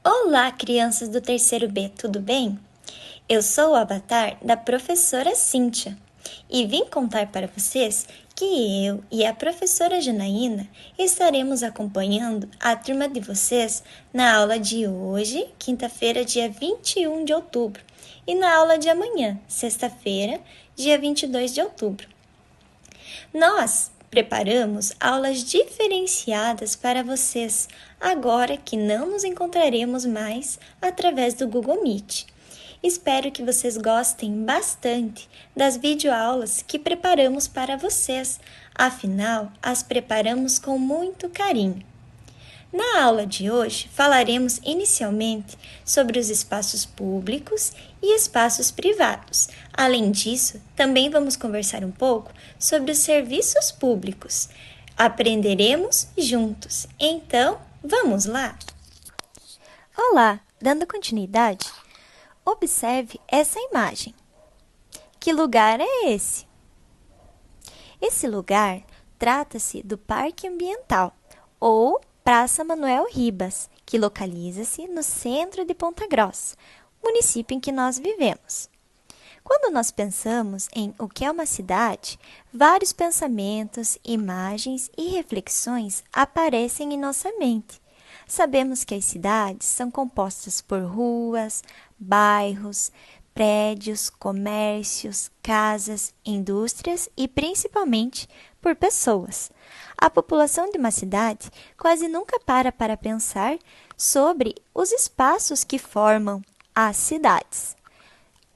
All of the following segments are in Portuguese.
Olá, crianças do terceiro B, tudo bem? Eu sou o avatar da professora Cíntia e vim contar para vocês que eu e a professora Janaína estaremos acompanhando a turma de vocês na aula de hoje, quinta-feira, dia 21 de outubro, e na aula de amanhã, sexta-feira, dia 22 de outubro. Nós preparamos aulas diferenciadas para vocês, agora que não nos encontraremos mais através do Google Meet. Espero que vocês gostem bastante das videoaulas que preparamos para vocês, afinal, as preparamos com muito carinho. Na aula de hoje, falaremos inicialmente sobre os espaços públicos e espaços privados. Além disso, também vamos conversar um pouco sobre os serviços públicos. Aprenderemos juntos. Então, vamos lá? Olá, dando continuidade, observe essa imagem. Que lugar é esse? Esse lugar trata-se do Parque Ambiental, ou Praça Manuel Ribas, que localiza-se no centro de Ponta Grossa, município em que nós vivemos. Quando nós pensamos em o que é uma cidade, vários pensamentos, imagens e reflexões aparecem em nossa mente. Sabemos que as cidades são compostas por ruas, bairros, prédios, comércios, casas, indústrias e principalmente por pessoas. A população de uma cidade quase nunca para pensar sobre os espaços que formam as cidades.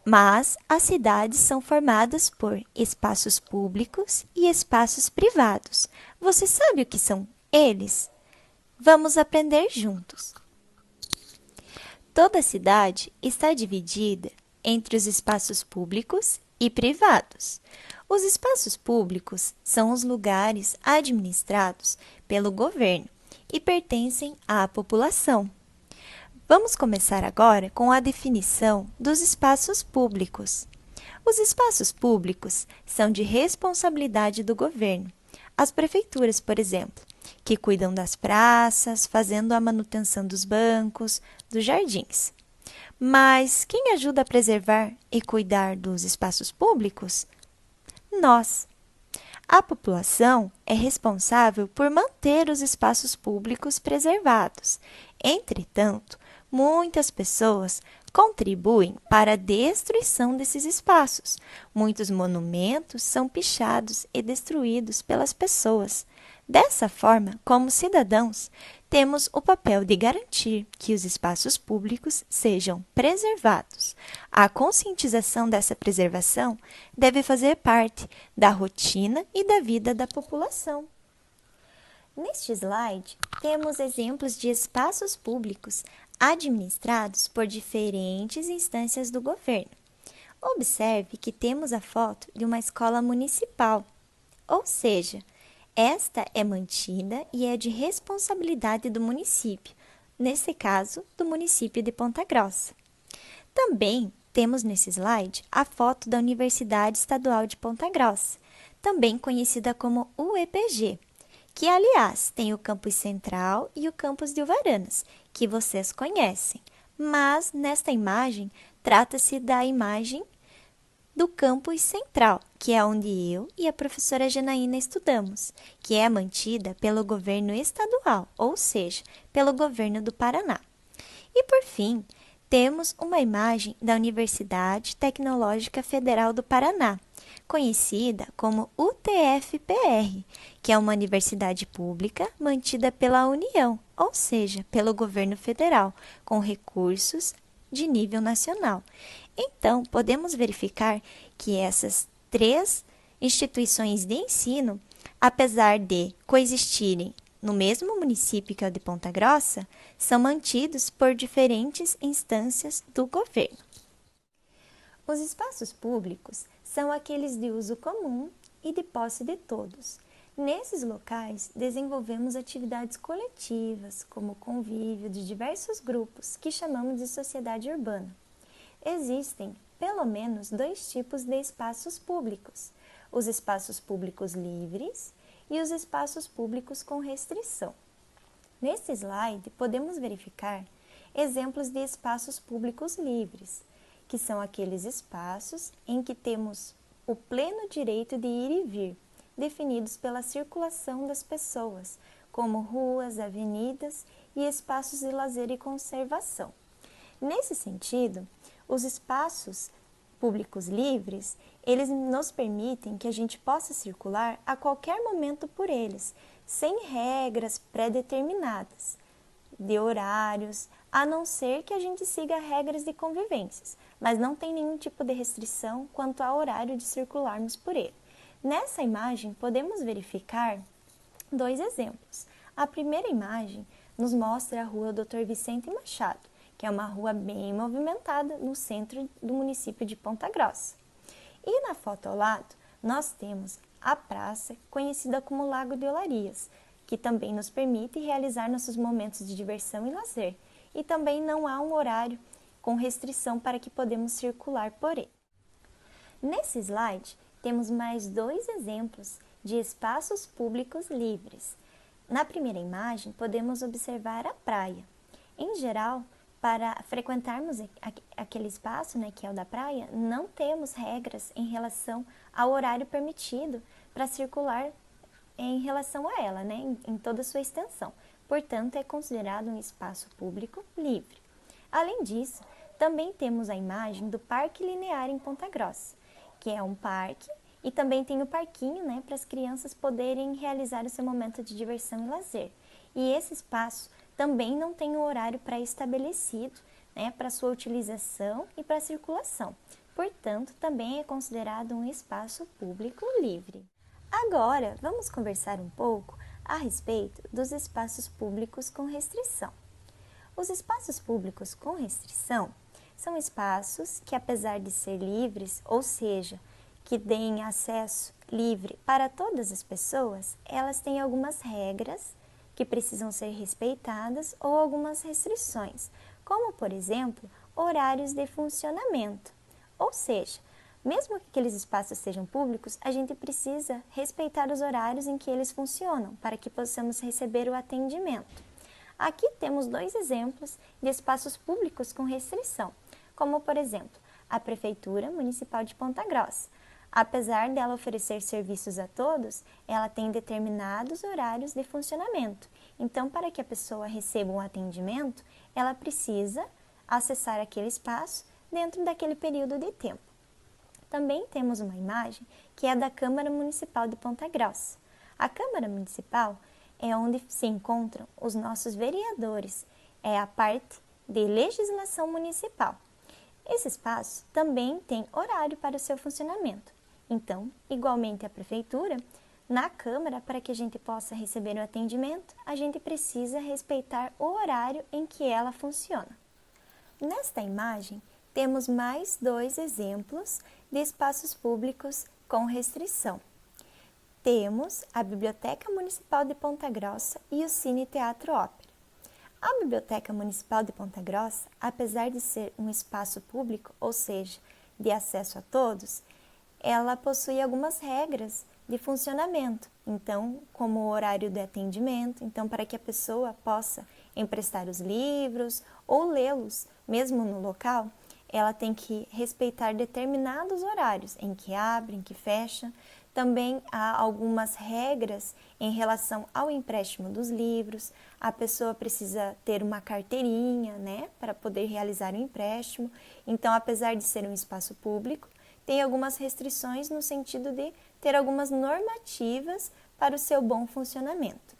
Mas as cidades são formadas por espaços públicos e espaços privados. Você sabe o que são eles? Vamos aprender juntos. Toda cidade está dividida entre os espaços públicos e privados. Os espaços públicos são os lugares administrados pelo governo e pertencem à população. Vamos começar agora com a definição dos espaços públicos. Os espaços públicos são de responsabilidade do governo. As prefeituras, por exemplo, que cuidam das praças, fazendo a manutenção dos bancos, dos jardins. Mas quem ajuda a preservar e cuidar dos espaços públicos? Nós. A população é responsável por manter os espaços públicos preservados. Entretanto, muitas pessoas contribuem para a destruição desses espaços. Muitos monumentos são pichados e destruídos pelas pessoas. Dessa forma, como cidadãos, temos o papel de garantir que os espaços públicos sejam preservados. A conscientização dessa preservação deve fazer parte da rotina e da vida da população. Neste slide, temos exemplos de espaços públicos administrados por diferentes instâncias do governo. Observe que temos a foto de uma escola municipal, ou seja, esta é mantida e é de responsabilidade do município, nesse caso, do município de Ponta Grossa. Também temos nesse slide a foto da Universidade Estadual de Ponta Grossa, também conhecida como UEPG, que, aliás, tem o campus central e o campus de Uvaranas, que vocês conhecem. Mas, nesta imagem, trata-se da imagem do campus central, que é onde eu e a professora Janaína estudamos, que é mantida pelo governo estadual, ou seja, pelo governo do Paraná. E, por fim, temos uma imagem da Universidade Tecnológica Federal do Paraná, conhecida como UTF-PR, que é uma universidade pública mantida pela União, ou seja, pelo governo federal, com recursos de nível nacional. Então, podemos verificar que essas três instituições de ensino, apesar de coexistirem no mesmo município que é o de Ponta Grossa, são mantidos por diferentes instâncias do governo. Os espaços públicos são aqueles de uso comum e de posse de todos. Nesses locais, desenvolvemos atividades coletivas, como o convívio de diversos grupos, que chamamos de sociedade urbana. Existem, pelo menos, dois tipos de espaços públicos: os espaços públicos livres e os espaços públicos com restrição. Neste slide, podemos verificar exemplos de espaços públicos livres, que são aqueles espaços em que temos o pleno direito de ir e vir, definidos pela circulação das pessoas, como ruas, avenidas e espaços de lazer e conservação. Nesse sentido, os espaços públicos livres, eles nos permitem que a gente possa circular a qualquer momento por eles, sem regras pré-determinadas de horários, a não ser que a gente siga regras de convivências, mas não tem nenhum tipo de restrição quanto ao horário de circularmos por ele. Nessa imagem, podemos verificar dois exemplos. A primeira imagem nos mostra a rua Dr. Vicente Machado, que é uma rua bem movimentada no centro do município de Ponta Grossa. E na foto ao lado, nós temos a praça, conhecida como Lago de Olarias, que também nos permite realizar nossos momentos de diversão e lazer. E também não há um horário com restrição para que podemos circular por ele. Nesse slide, temos mais dois exemplos de espaços públicos livres. Na primeira imagem, podemos observar a praia. Em geral, para frequentarmos aquele espaço, que é o da praia, não temos regras em relação ao horário permitido para circular em relação a ela, em toda a sua extensão. Portanto, é considerado um espaço público livre. Além disso, também temos a imagem do Parque Linear em Ponta Grossa, que é um parque e também tem o parquinho, para as crianças poderem realizar o seu momento de diversão e lazer. E esse espaço também não tem um horário pré-estabelecido, para sua utilização e para circulação. Portanto, também é considerado um espaço público livre. Agora, vamos conversar um pouco a respeito dos espaços públicos com restrição. Os espaços públicos com restrição são espaços que, apesar de ser livres, ou seja, que deem acesso livre para todas as pessoas, elas têm algumas regras que precisam ser respeitadas ou algumas restrições, como, por exemplo, horários de funcionamento. Ou seja, mesmo que aqueles espaços sejam públicos, a gente precisa respeitar os horários em que eles funcionam, para que possamos receber o atendimento. Aqui temos dois exemplos de espaços públicos com restrição, como, por exemplo, a Prefeitura Municipal de Ponta Grossa. Apesar dela oferecer serviços a todos, ela tem determinados horários de funcionamento. Então, para que a pessoa receba um atendimento, ela precisa acessar aquele espaço dentro daquele período de tempo. Também temos uma imagem que é da Câmara Municipal de Ponta Grossa. A Câmara Municipal é onde se encontram os nossos vereadores, é a parte de legislação municipal. Esse espaço também tem horário para o seu funcionamento. Então, igualmente a Prefeitura, na Câmara, para que a gente possa receber o atendimento, a gente precisa respeitar o horário em que ela funciona. Nesta imagem, temos mais dois exemplos de espaços públicos com restrição. Temos a Biblioteca Municipal de Ponta Grossa e o Cine Teatro Ópera. A Biblioteca Municipal de Ponta Grossa, apesar de ser um espaço público, ou seja, de acesso a todos, ela possui algumas regras de funcionamento. Então, como o horário de atendimento, então para que a pessoa possa emprestar os livros ou lê-los, mesmo no local, ela tem que respeitar determinados horários em que abre, em que fecha. Também há algumas regras em relação ao empréstimo dos livros. A pessoa precisa ter uma carteirinha, para poder realizar o empréstimo. Então, apesar de ser um espaço público, tem algumas restrições no sentido de ter algumas normativas para o seu bom funcionamento.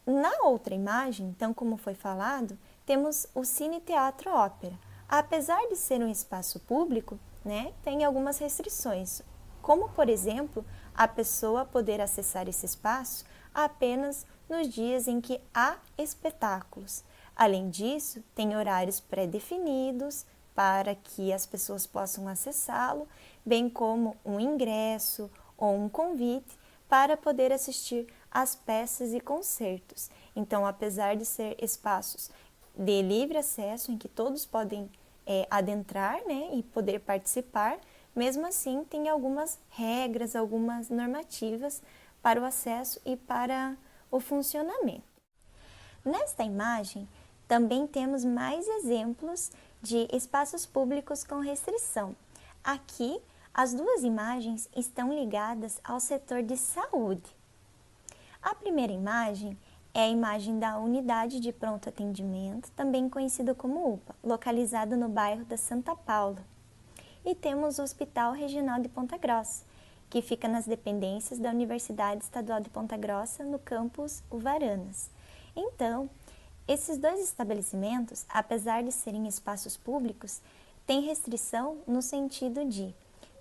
Na outra imagem, então, como foi falado, temos o Cine Teatro Ópera. Apesar de ser um espaço público, tem algumas restrições, como, por exemplo, a pessoa poder acessar esse espaço apenas nos dias em que há espetáculos. Além disso, tem horários pré-definidos para que as pessoas possam acessá-lo, bem como um ingresso ou um convite para poder assistir às peças e concertos. Então, apesar de ser espaços de livre acesso, em que todos podem adentrar, e poder participar, mesmo assim tem algumas regras, algumas normativas para o acesso e para o funcionamento. Nesta imagem, Também temos mais exemplos de espaços públicos com restrição. Aqui, as duas imagens estão ligadas ao setor de saúde. A primeira imagem é a imagem da Unidade de Pronto Atendimento, também conhecido como UPA, localizado no bairro da Santa Paula. E temos o Hospital Regional de Ponta Grossa, que fica nas dependências da Universidade Estadual de Ponta Grossa, no campus Uvaranas. Então, esses dois estabelecimentos, apesar de serem espaços públicos, têm restrição no sentido de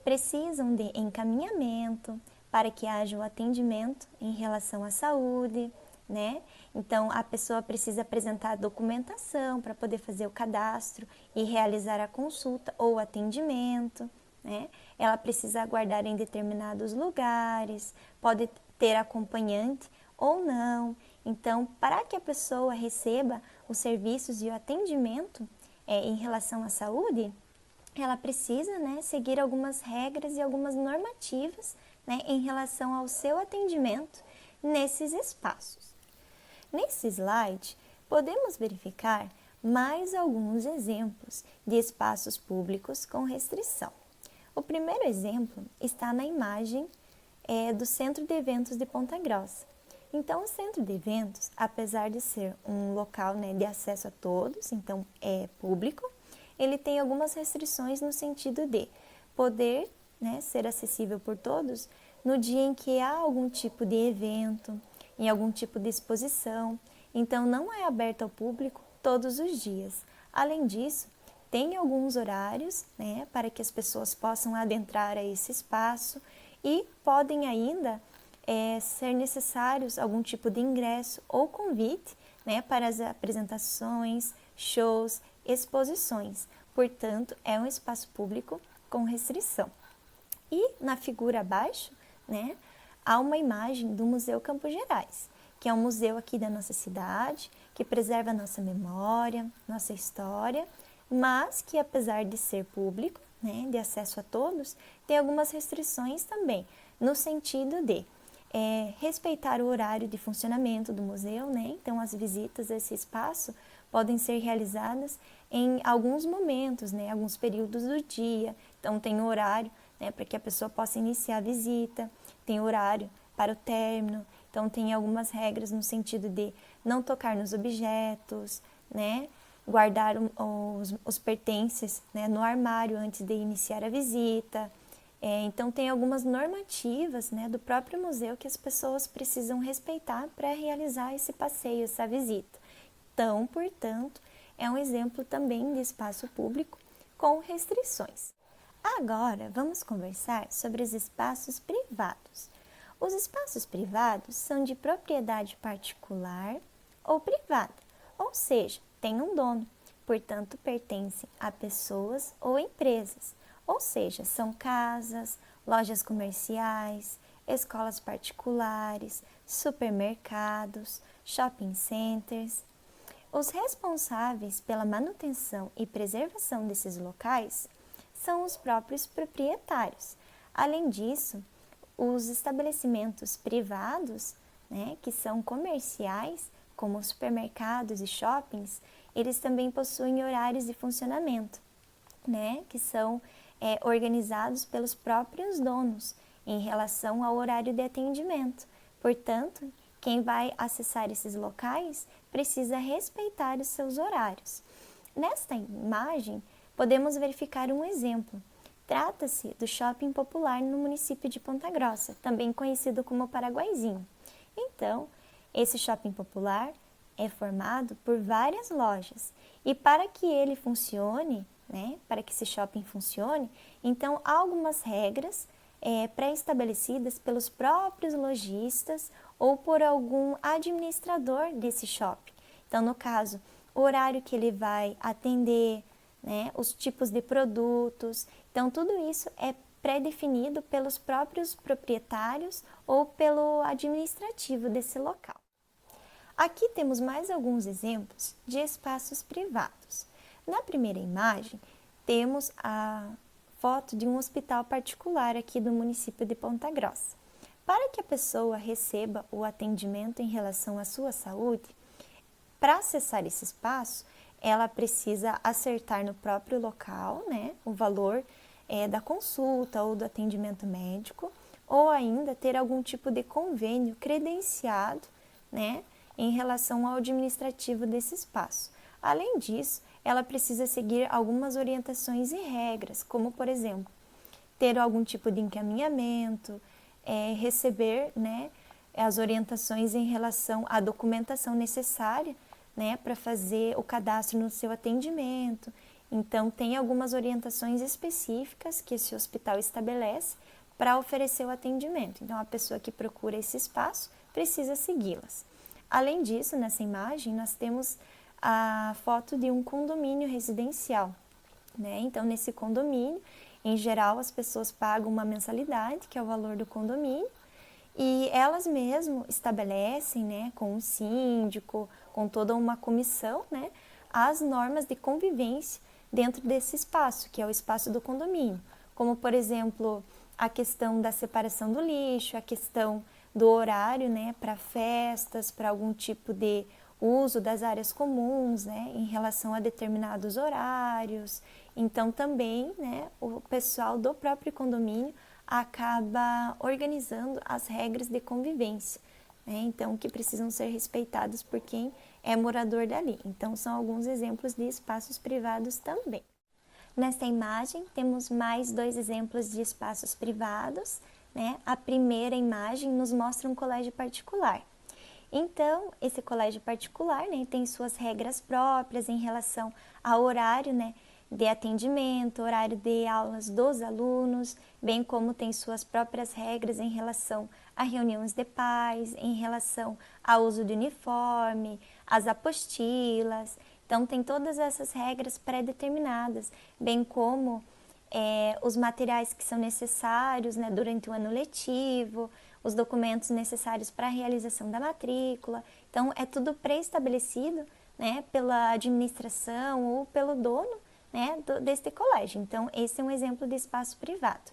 precisam de encaminhamento para que haja o atendimento em relação à saúde, né? Então, a pessoa precisa apresentar documentação para poder fazer o cadastro e realizar a consulta ou atendimento, né? Ela precisa aguardar em determinados lugares, pode ter acompanhante ou não. Então, para que a pessoa receba os serviços e o atendimento em relação à saúde, ela precisa, né, seguir algumas regras e algumas normativas, né, em relação ao seu atendimento nesses espaços. Nesse slide, podemos verificar mais alguns exemplos de espaços públicos com restrição. O primeiro exemplo está na imagem do Centro de Eventos de Ponta Grossa. Então, o Centro de Eventos, apesar de ser um local, né, de acesso a todos, então é público, ele tem algumas restrições no sentido de poder, né, ser acessível por todos no dia em que há algum tipo de evento, em algum tipo de exposição. Então, não é aberto ao público todos os dias. Além disso, tem alguns horários, né, para que as pessoas possam adentrar a esse espaço e podem ainda ser necessários algum tipo de ingresso ou convite, né, para as apresentações, shows, exposições. Portanto, é um espaço público com restrição. E na figura abaixo, né, há uma imagem do Museu Campos Gerais, que é um museu aqui da nossa cidade, que preserva a nossa memória, nossa história, mas que apesar de ser público, né, de acesso a todos, tem algumas restrições também, no sentido de respeitar o horário de funcionamento do museu, né? Então as visitas a esse espaço podem ser realizadas em alguns momentos, né? Alguns períodos do dia. Então tem o horário, né, para que a pessoa possa iniciar a visita, tem horário para o término. Então tem algumas regras no sentido de não tocar nos objetos, né? Guardar os pertences, né, no armário antes de iniciar a visita. Então, tem algumas normativas, né, do próprio museu que as pessoas precisam respeitar para realizar esse passeio, essa visita. Então, portanto, é um exemplo também de espaço público com restrições. Agora, vamos conversar sobre os espaços privados. Os espaços privados são de propriedade particular ou privada, ou seja, tem um dono, portanto, pertencem a pessoas ou empresas. Ou seja, são casas, lojas comerciais, escolas particulares, supermercados, shopping centers. Os responsáveis pela manutenção e preservação desses locais são os próprios proprietários. Além disso, os estabelecimentos privados, né, que são comerciais, como supermercados e shoppings, eles também possuem horários de funcionamento, né, que são organizados pelos próprios donos em relação ao horário de atendimento. Portanto, quem vai acessar esses locais precisa respeitar os seus horários. Nesta imagem, podemos verificar um exemplo. Trata-se do Shopping Popular no município de Ponta Grossa, também conhecido como Paraguaizinho. Então, esse Shopping Popular é formado por várias lojas e para que ele funcione, né, para que esse shopping funcione, então há algumas regras pré-estabelecidas pelos próprios lojistas ou por algum administrador desse shopping. Então, no caso, o horário que ele vai atender, né, os tipos de produtos. Então, tudo isso é pré-definido pelos próprios proprietários ou pelo administrativo desse local. Aqui temos mais alguns exemplos de espaços privados. Na primeira imagem, temos a foto de um hospital particular aqui do município de Ponta Grossa. Para que a pessoa receba o atendimento em relação à sua saúde, para acessar esse espaço, ela precisa acertar no próprio local, né, o valor da consulta ou do atendimento médico, ou ainda ter algum tipo de convênio credenciado, né, em relação ao administrativo desse espaço. Além disso, ela precisa seguir algumas orientações e regras, como, por exemplo, ter algum tipo de encaminhamento, receber, né, as orientações em relação à documentação necessária, né, para fazer o cadastro no seu atendimento. Então, tem algumas orientações específicas que esse hospital estabelece para oferecer o atendimento. Então, a pessoa que procura esse espaço precisa segui-las. Além disso, nessa imagem, nós temos a foto de um condomínio residencial, né? Então, nesse condomínio, em geral, as pessoas pagam uma mensalidade, que é o valor do condomínio, e elas mesmo estabelecem, né, com o síndico, com toda uma comissão, né, as normas de convivência dentro desse espaço, que é o espaço do condomínio, como, por exemplo, a questão da separação do lixo, a questão do horário, né, para festas, para algum tipo de uso das áreas comuns, né, em relação a determinados horários. Então, também, né, o pessoal do próprio condomínio acaba organizando as regras de convivência, né, então, que precisam ser respeitadas por quem é morador dali. Então, são alguns exemplos de espaços privados também. Nesta imagem, temos mais 2 exemplos de espaços privados, né? A primeira imagem nos mostra um colégio particular. Então, esse colégio particular, né, tem suas regras próprias em relação ao horário, né, de atendimento, horário de aulas dos alunos, bem como tem suas próprias regras em relação a reuniões de pais, em relação ao uso de uniforme, as apostilas. Então, tem todas essas regras pré-determinadas, bem como os materiais que são necessários, né, durante o ano letivo, os documentos necessários para a realização da matrícula. Então, é tudo pré-estabelecido, né, pela administração ou pelo dono, né, deste colégio. Então, esse é um exemplo de espaço privado.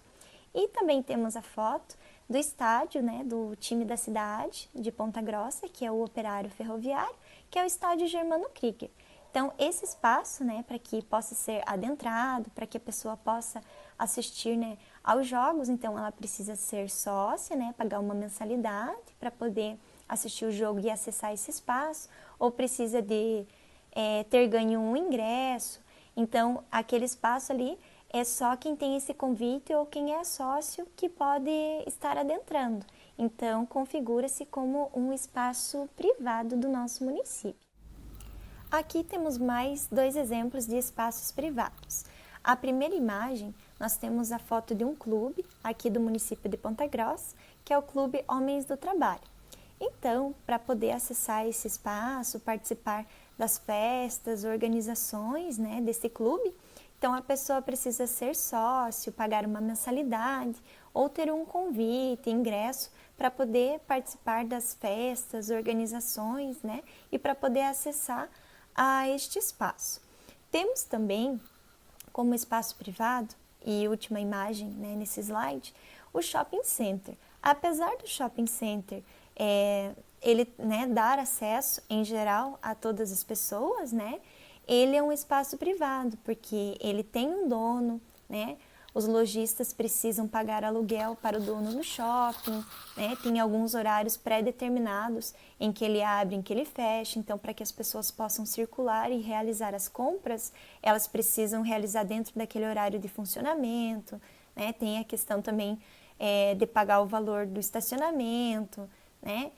E também temos a foto do estádio, né, do time da cidade de Ponta Grossa, que é o Operário Ferroviário, que é o estádio Germano Krieger. Então, esse espaço, né, para que possa ser adentrado, para que a pessoa possa assistir, né, aos jogos, então ela precisa ser sócia, né, pagar uma mensalidade para poder assistir o jogo e acessar esse espaço, ou precisa de ter ganho um ingresso. Então, aquele espaço ali é só quem tem esse convite ou quem é sócio que pode estar adentrando. Então, configura-se como um espaço privado do nosso município. Aqui temos mais 2 exemplos de espaços privados. A primeira imagem, nós temos a foto de um clube aqui do município de Ponta Grossa, que é o Clube Homens do Trabalho. Então, para poder acessar esse espaço, participar das festas, organizações, né, desse clube, então a pessoa precisa ser sócio, pagar uma mensalidade ou ter um convite, ingresso, para poder participar das festas, organizações, né, e para poder acessar a este espaço. Temos também, como espaço privado, e última imagem, né, nesse slide, o shopping center. Apesar do shopping center ele, né, dar acesso em geral a todas as pessoas, né, ele é um espaço privado, porque ele tem um dono, né, os lojistas precisam pagar aluguel para o dono do shopping, né? Tem alguns horários pré-determinados em que ele abre, em que ele fecha. Então, para que as pessoas possam circular e realizar as compras, elas precisam realizar dentro daquele horário de funcionamento, né? Tem a questão também de pagar o valor do estacionamento, né?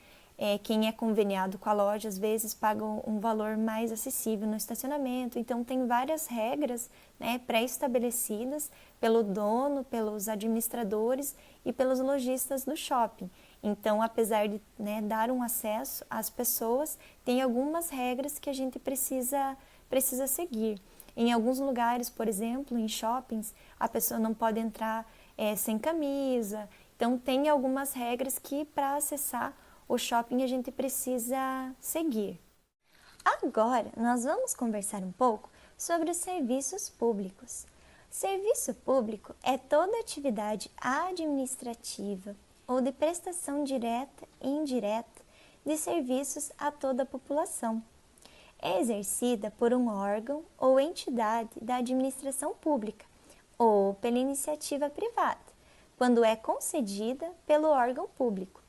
Quem é conveniado com a loja, às vezes, paga um valor mais acessível no estacionamento. Então, tem várias regras, né, pré-estabelecidas pelo dono, pelos administradores e pelos lojistas do shopping. Então, apesar de, né, dar um acesso às pessoas, tem algumas regras que a gente precisa seguir. Em alguns lugares, por exemplo, em shoppings, a pessoa não pode entrar sem camisa. Então, tem algumas regras que, para acessar o shopping, a gente precisa seguir. Agora, nós vamos conversar um pouco sobre os serviços públicos. Serviço público é toda atividade administrativa ou de prestação direta e indireta de serviços a toda a população. é exercida por um órgão ou entidade da administração pública ou pela iniciativa privada, quando é concedida pelo órgão público.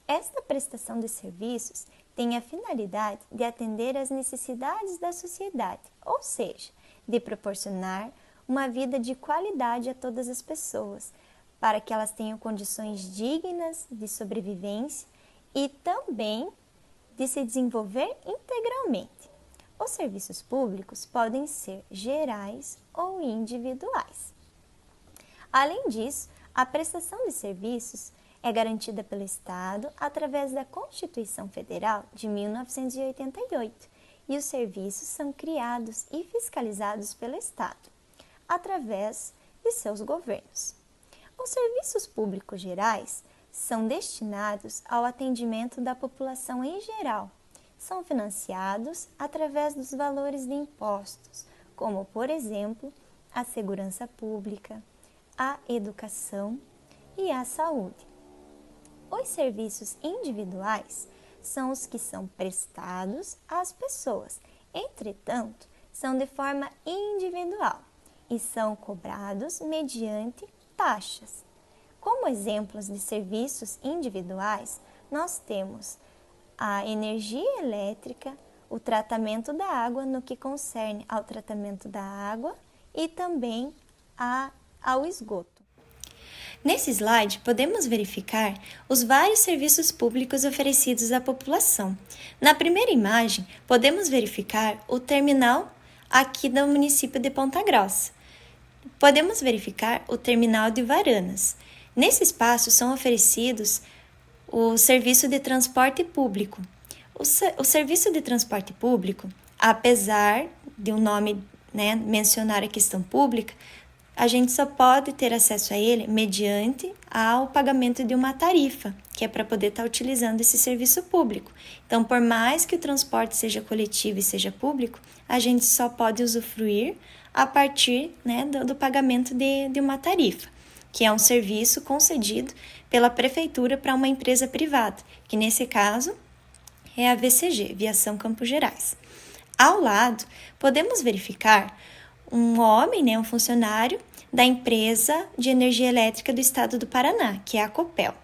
Esta prestação de serviços tem a finalidade de atender às necessidades da sociedade, ou seja, de proporcionar uma vida de qualidade a todas as pessoas, para que elas tenham condições dignas de sobrevivência e também de se desenvolver integralmente. Os serviços públicos podem ser gerais ou individuais. Além disso, a prestação de serviços é garantida pelo Estado através da Constituição Federal de 1988 e os serviços são criados e fiscalizados pelo Estado, através de seus governos. Os serviços públicos gerais são destinados ao atendimento da população em geral. São financiados através dos valores de impostos, como, por exemplo, a segurança pública, a educação e a saúde. Os serviços individuais são os que são prestados às pessoas, entretanto, são de forma individual e são cobrados mediante taxas. Como exemplos de serviços individuais, nós temos a energia elétrica, o tratamento da água no que concerne ao tratamento da água e também ao esgoto. Nesse slide, podemos verificar os vários serviços públicos oferecidos à população. Na primeira imagem, podemos verificar o terminal aqui do município de Ponta Grossa. Podemos verificar o terminal de Varanas. Nesse espaço são oferecidos o serviço de transporte público. O serviço de transporte público, apesar de o nome mencionar a questão pública, a gente só pode ter acesso a ele mediante ao pagamento de uma tarifa, que é para poder estar utilizando esse serviço público. Então, por mais que o transporte seja coletivo e seja público, a gente só pode usufruir a partir do pagamento de uma tarifa, que é um serviço concedido pela prefeitura para uma empresa privada, que nesse caso é a VCG, Viação Campos Gerais. Ao lado, podemos verificar um homem, um funcionário da empresa de energia elétrica do estado do Paraná, que é a Copel.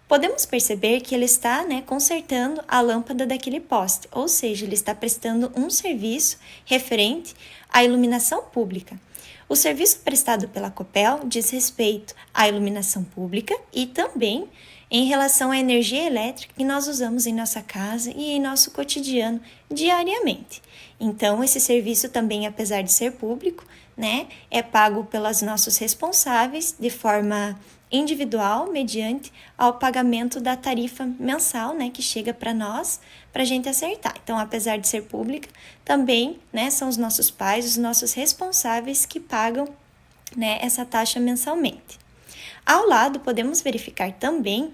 Podemos perceber que ele está consertando a lâmpada daquele poste, ou seja, ele está prestando um serviço referente à iluminação pública. O serviço prestado pela Copel diz respeito à iluminação pública e também em relação à energia elétrica que nós usamos em nossa casa e em nosso cotidiano diariamente. Então, esse serviço também, apesar de ser público, é pago pelos nossos responsáveis de forma individual, mediante ao pagamento da tarifa mensal, que chega para nós, para a gente acertar. Então, apesar de ser pública, também, são os nossos pais, os nossos responsáveis que pagam, essa taxa mensalmente. Ao lado, podemos verificar também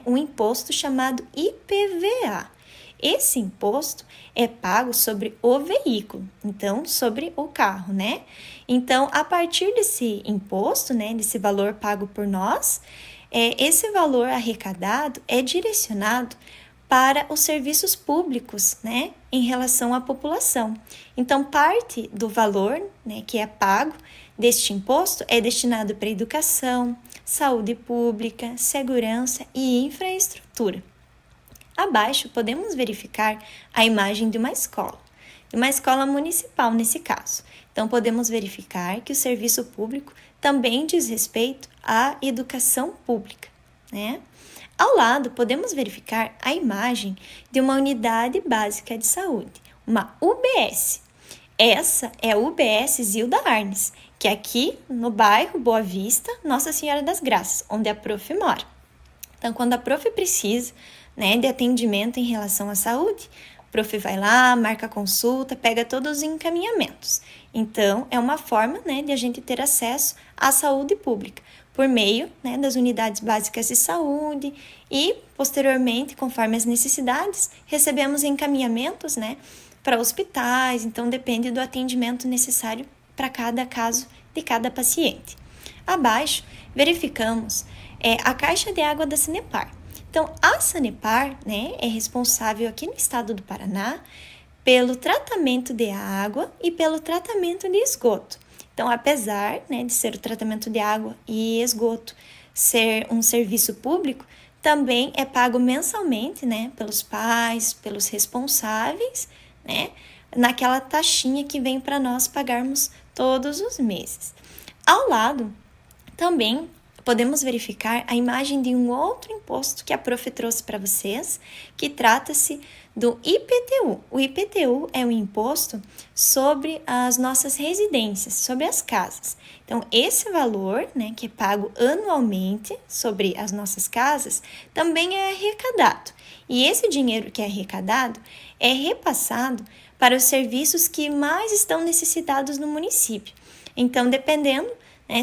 um imposto chamado IPVA. Esse imposto é pago sobre o veículo, então sobre o carro, Então, a partir desse imposto, desse valor pago por nós, esse valor arrecadado é direcionado para os serviços públicos, em relação à população. Então, parte do valor, que é pago deste imposto é destinado para educação, saúde pública, segurança e infraestrutura. Abaixo, podemos verificar a imagem de uma escola municipal nesse caso. Então, podemos verificar que o serviço público também diz respeito à educação pública, Ao lado, podemos verificar a imagem de uma unidade básica de saúde, uma UBS. Essa é a UBS Zilda Arnes, que é aqui no bairro Boa Vista, Nossa Senhora das Graças, onde a prof mora. Então, quando a prof precisa de atendimento em relação à saúde, o prof vai lá, marca a consulta, pega todos os encaminhamentos. Então, é uma forma de a gente ter acesso à saúde pública, por meio das unidades básicas de saúde e, posteriormente, conforme as necessidades, recebemos encaminhamentos para hospitais, então depende do atendimento necessário para cada caso de cada paciente. Abaixo, verificamos a caixa de água da Sanepar. Então, a Sanepar é responsável aqui no estado do Paraná pelo tratamento de água e pelo tratamento de esgoto. Então, apesar, de ser o tratamento de água e esgoto ser um serviço público, também é pago mensalmente, pelos pais, pelos responsáveis, naquela taxinha que vem para nós pagarmos todos os meses. Ao lado, também podemos verificar a imagem de um outro imposto que a prof trouxe para vocês, que trata-se do IPTU. O IPTU é um imposto sobre as nossas residências, sobre as casas. Então, esse valor, que é pago anualmente sobre as nossas casas, também é arrecadado. E esse dinheiro que é arrecadado é repassado para os serviços que mais estão necessitados no município. Então, dependendo,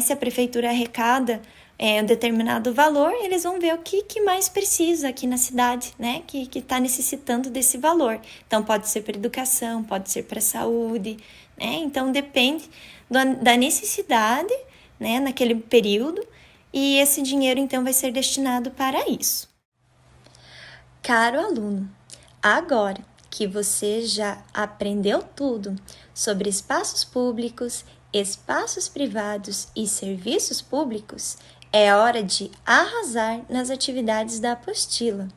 se a prefeitura arrecada um determinado valor, eles vão ver o que mais precisa aqui na cidade, que está necessitando desse valor. Então, pode ser para educação, pode ser para saúde, Então, depende da necessidade, naquele período, e esse dinheiro, então, vai ser destinado para isso. Caro aluno, agora que você já aprendeu tudo sobre espaços públicos, espaços privados e serviços públicos, é hora de arrasar nas atividades da apostila.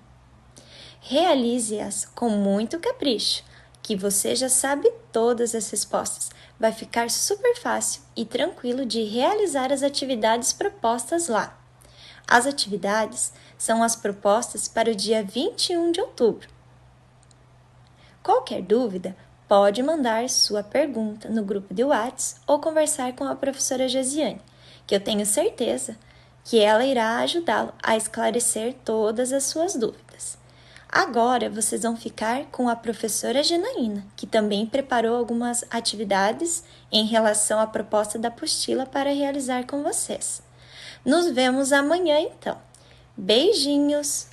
Realize-as com muito capricho, que você já sabe todas as respostas. Vai ficar super fácil e tranquilo de realizar as atividades propostas lá. As atividades são as propostas para o dia 21 de outubro. Qualquer dúvida, pode mandar sua pergunta no grupo de WhatsApp ou conversar com a professora Josiane, que eu tenho certeza que ela irá ajudá-lo a esclarecer todas as suas dúvidas. Agora, vocês vão ficar com a professora Janaína, que também preparou algumas atividades em relação à proposta da apostila para realizar com vocês. Nos vemos amanhã, então. Beijinhos!